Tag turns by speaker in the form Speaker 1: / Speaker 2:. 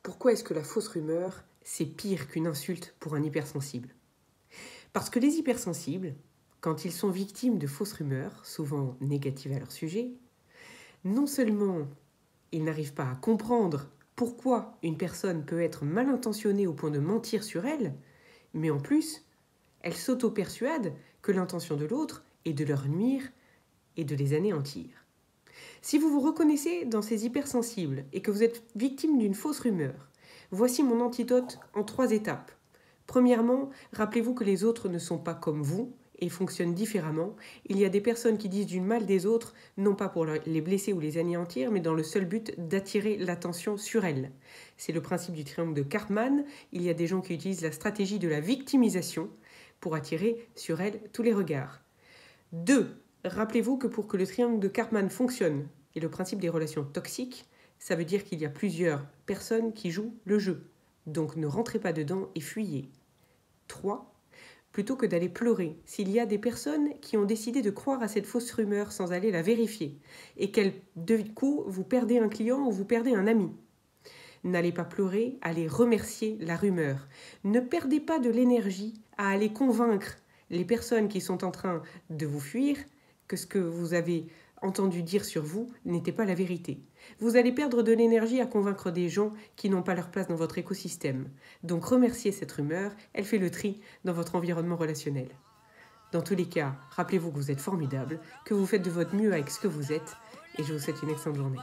Speaker 1: Pourquoi est-ce que la fausse rumeur, c'est pire qu'une insulte pour un hypersensible? Parce que les hypersensibles, quand ils sont victimes de fausses rumeurs, souvent négatives à leur sujet, non seulement ils n'arrivent pas à comprendre pourquoi une personne peut être mal intentionnée au point de mentir sur elle, mais en plus, elles s'auto-persuadent que l'intention de l'autre est de leur nuire et de les anéantir. Si vous vous reconnaissez dans ces hypersensibles et que vous êtes victime d'une fausse rumeur, voici mon antidote en 3 étapes. Premièrement, rappelez-vous que les autres ne sont pas comme vous et fonctionnent différemment. Il y a des personnes qui disent du mal des autres, non pas pour les blesser ou les anéantir, mais dans le seul but d'attirer l'attention sur elles. C'est le principe du triangle de Karpman. Il y a des gens qui utilisent la stratégie de la victimisation pour attirer sur elles tous les regards. 2. Rappelez-vous que pour que le triangle de Karpman fonctionne, et le principe des relations toxiques, ça veut dire qu'il y a plusieurs personnes qui jouent le jeu. Donc ne rentrez pas dedans et fuyez. 3. Plutôt que d'aller pleurer, s'il y a des personnes qui ont décidé de croire à cette fausse rumeur sans aller la vérifier, et qu'elle, du coup, vous perdez un client ou vous perdez un ami, n'allez pas pleurer, allez remercier la rumeur. Ne perdez pas de l'énergie à aller convaincre les personnes qui sont en train de vous fuir que ce que vous avez entendu dire sur vous n'était pas la vérité. Vous allez perdre de l'énergie à convaincre des gens qui n'ont pas leur place dans votre écosystème. Donc remerciez cette rumeur, elle fait le tri dans votre environnement relationnel. Dans tous les cas, rappelez-vous que vous êtes formidable, que vous faites de votre mieux avec ce que vous êtes, et je vous souhaite une excellente journée.